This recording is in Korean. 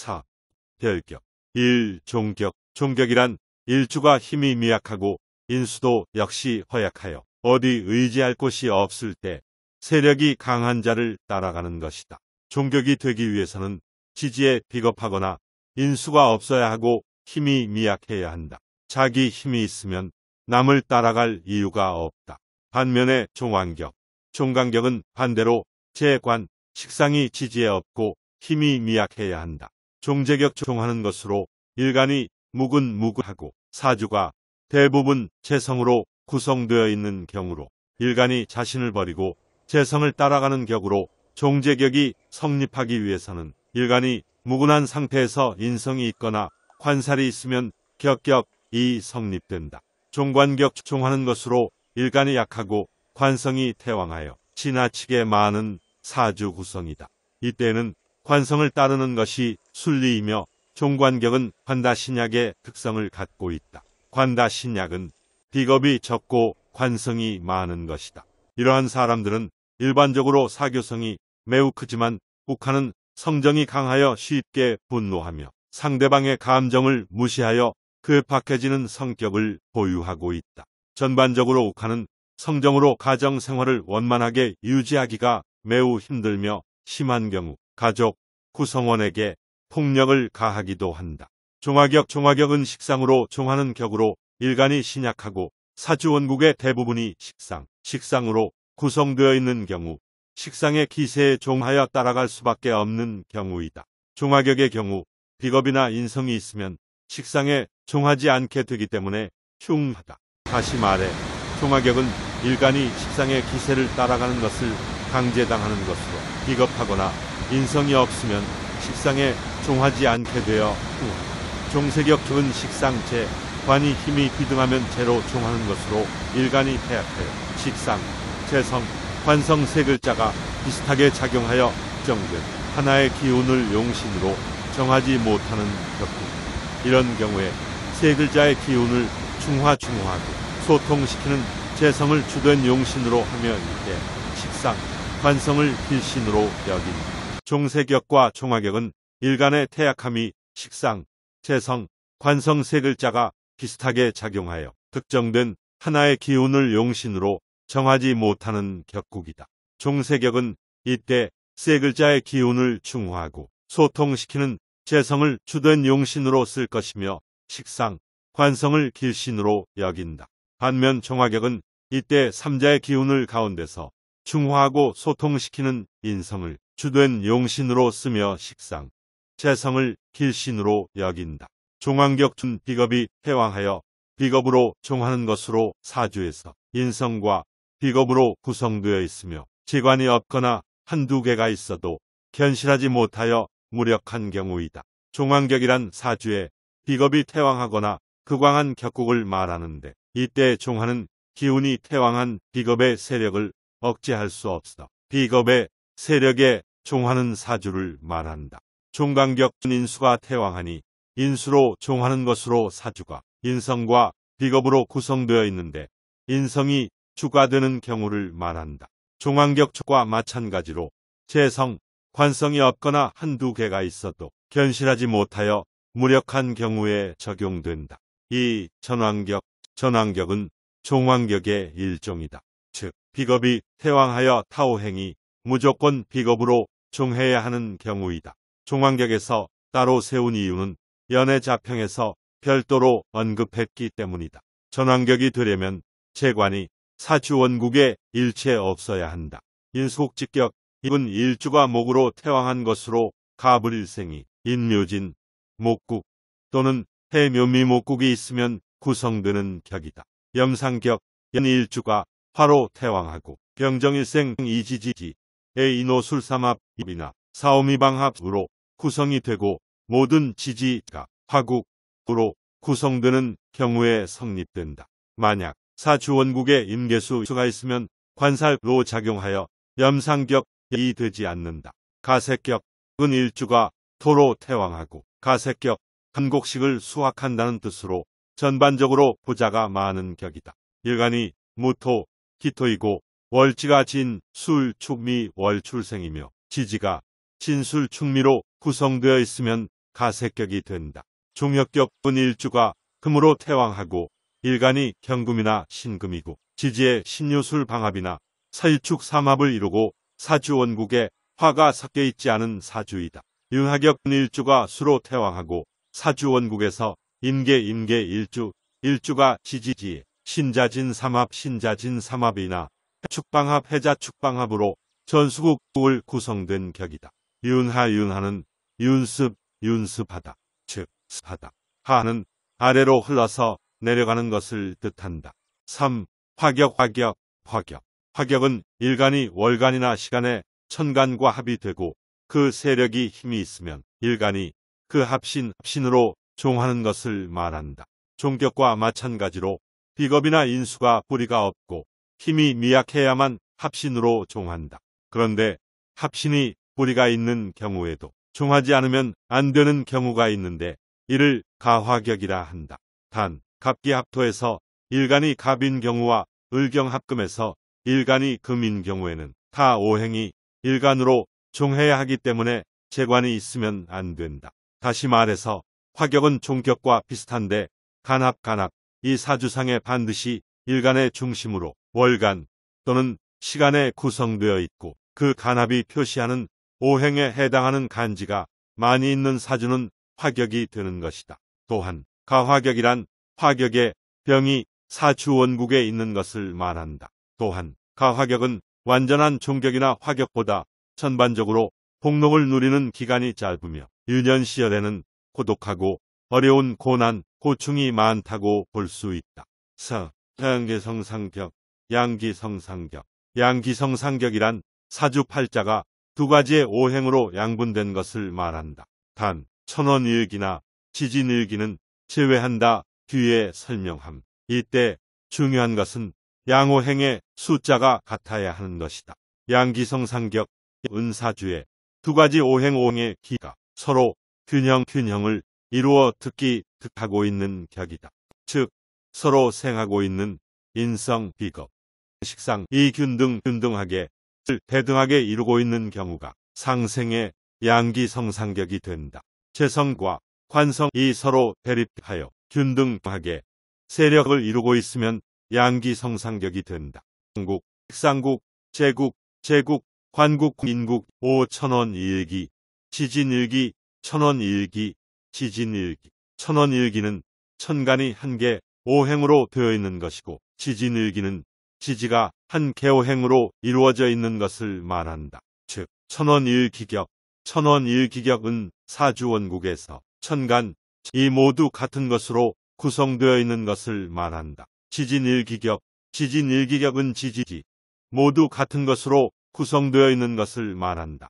4. 별격. 1. 종격. 종격이란 일주가 힘이 미약하고 인수도 역시 허약하여 어디 의지할 곳이 없을 때 세력이 강한 자를 따라가는 것이다. 종격이 되기 위해서는 지지에 비겁하거나 인수가 없어야 하고 힘이 미약해야 한다. 자기 힘이 있으면 남을 따라갈 이유가 없다. 반면에 종완격. 종간격은 반대로 재관, 식상이 지지에 없고 힘이 미약해야 한다. 종재격 종하는 것으로 일간이 무근무구하고 사주가 대부분 재성으로 구성되어 있는 경우로 일간이 자신을 버리고 재성을 따라가는 격으로 종재격이 성립하기 위해서는 일간이 무근한 상태에서 인성이 있거나 관살이 있으면 격격이 성립된다. 종관격 종하는 것으로 일간이 약하고 관성이 태왕하여 지나치게 많은 사주 구성이다. 이때는 관성을 따르는 것이 순리이며 종관격은 관다신약의 특성을 갖고 있다. 관다신약은 비겁이 적고 관성이 많은 것이다. 이러한 사람들은 일반적으로 사교성이 매우 크지만 욱하는 성정이 강하여 쉽게 분노하며 상대방의 감정을 무시하여 급박해지는 성격을 보유하고 있다. 전반적으로 욱하는 성정으로 가정생활을 원만하게 유지하기가 매우 힘들며 심한 경우 가족, 구성원에게 폭력을 가하기도 한다. 종화격은 식상으로 종하는 격으로 일간이 신약하고 사주원국의 대부분이 식상으로 구성되어 있는 경우 식상의 기세에 종하여 따라갈 수밖에 없는 경우이다. 종화격의 경우 비겁이나 인성이 있으면 식상에 종하지 않게 되기 때문에 흉하다. 다시 말해 종화격은 일간이 식상의 기세를 따라가는 것을 강제당하는 것으로 비겁하거나 인성이 없으면 식상에 종하지 않게 되어 흉하다. 종세격은 식상제, 관이 힘이 비등하면 제로 종하는 것으로 일간이 태약하여 식상, 재성, 관성 세 글자가 비슷하게 작용하여 정된 하나의 기운을 용신으로 정하지 못하는 격국. 이런 경우에 세 글자의 기운을 중화하고 소통시키는 재성을 주된 용신으로 하며 이때 식상, 관성을 필신으로 여긴다. 종세격과 종화격은 일간의 태약함이 식상, 재성, 관성 세 글자가 비슷하게 작용하여 특정된 하나의 기운을 용신으로 정하지 못하는 격국이다. 종세격은 이때 세 글자의 기운을 중화하고 소통시키는 재성을 주된 용신으로 쓸 것이며 식상, 관성을 길신으로 여긴다. 반면 종화격은 이때 삼자의 기운을 가운데서 중화하고 소통시키는 인성을 주된 용신으로 쓰며 식상, 재성을 길신으로 여긴다. 종완격은 비겁이 태왕하여 비겁으로 종하는 것으로 사주에서 인성과 비겁으로 구성되어 있으며 재관이 없거나 한두 개가 있어도 견실하지 못하여 무력한 경우이다. 종완격이란 사주에 비겁이 태왕하거나 극왕한 격국을 말하는데 이때 종하는 기운이 태왕한 비겁의 세력을 억제할 수 없어 비겁의 세력에 종하는 사주를 말한다. 종간격은 인수가 태왕하니 인수로 종하는 것으로 사주가 인성과 비겁으로 구성되어 있는데 인성이 주가 되는 경우를 말한다. 종완격과 마찬가지로 재성, 관성이 없거나 한두 개가 있어도 견실하지 못하여 무력한 경우에 적용된다. 이 전왕격은 종완격의 일종이다. 즉 비겁이 태왕하여 타오행이 무조건 비겁으로 종해야 하는 경우이다. 종완격에서 따로 세운 이유는 연애자평에서 별도로 언급했기 때문이다. 전왕격이 되려면 재관이 사주원국에 일체 없어야 한다. 인수국직격, 입은 일주가 목으로 태왕한 것으로 가불일생이 인묘진, 목국 또는 해묘미목국이 있으면 구성되는 격이다. 염상격, 연일주가 화로 태왕하고 병정일생 이지지지의 인호술삼합 입이나 사오미방합으로 구성이 되고 모든 지지가 화국으로 구성되는 경우에 성립된다. 만약 사주원국에 임계수가 있으면 관살로 작용하여 염상격이 되지 않는다. 가색격은 일주가 토로 태왕하고 가색격, 한곡식을 수확한다는 뜻으로 전반적으로 부자가 많은 격이다. 일간이 무토, 기토이고 월지가 진, 술, 축미, 월출생이며 지지가 진술, 축미로 구성되어 있으면 가세격이 된다. 종역격은 일주가 금으로 태왕하고 일간이 경금이나 신금이고 지지의 신유술 방합이나 서일축 삼합을 이루고 사주원국에 화가 섞여 있지 않은 사주이다. 윤하격은 일주가 수로 태왕하고 사주원국에서 임계 일주가 지지지에 신자진 삼합이나 축방합 해자축방합으로 전수국을 구성된 격이다. 윤하는 윤습하다. 즉 습하다. 하는 아래로 흘러서 내려가는 것을 뜻한다. 3. 화격은 일간이 월간이나 시간에 천간과 합이 되고 그 세력이 힘이 있으면 일간이 그 합신으로 종하는 것을 말한다. 종격과 마찬가지로 비겁이나 인수가 뿌리가 없고 힘이 미약해야만 합신으로 종한다. 그런데 합신이 뿌리가 있는 경우에도 종하지 않으면 안 되는 경우가 있는데 이를 가화격이라 한다. 단 갑기합토에서 일간이 갑인 경우와 을경합금에서 일간이 금인 경우에는 다 오행이 일간으로 종해야 하기 때문에 재관이 있으면 안 된다. 다시 말해서 화격은 종격과 비슷한데 간합 이 사주상에 반드시 일간의 중심으로 월간 또는 시간에 구성되어 있고 그 간합이 표시하는 오행에 해당하는 간지가 많이 있는 사주는 화격이 되는 것이다. 또한 가화격이란 화격의 병이 사주원국에 있는 것을 말한다. 또한 가화격은 완전한 종격이나 화격보다 전반적으로 복록을 누리는 기간이 짧으며 유년시절에는 고독하고 어려운 고난, 고충이 많다고 볼 수 있다. 양기성상격이란 사주 팔자가 두 가지의 오행으로 양분된 것을 말한다. 단 천원일기나 지진일기는 제외한다. 뒤에 설명함. 이때 중요한 것은 양오행의 숫자가 같아야 하는 것이다. 양기성상격, 은사주의 두 가지 오행의 기가 서로 균형을 이루어 득하고 있는 격이다. 즉 서로 생하고 있는 인성, 비겁, 식상 이 균등하게 대등하게 이루고 있는 경우가 상생의 양기성상격이 된다. 재성과 관성이 서로 대립하여 균등하게 세력을 이루고 있으면 양기성상격이 된다. 상국, 식상국, 제국, 관국, 인국, 천원일기, 지진일기, 천원일기, 지진일기. 천원일기는 천간이 한 개 오행으로 되어 있는 것이고 지진일기는 지지가 한 개오행으로 이루어져 있는 것을 말한다. 즉 천원일기격은 사주원국에서 천간 이 모두 같은 것으로 구성되어 있는 것을 말한다. 지진일기격은 지지지 모두 같은 것으로 구성되어 있는 것을 말한다.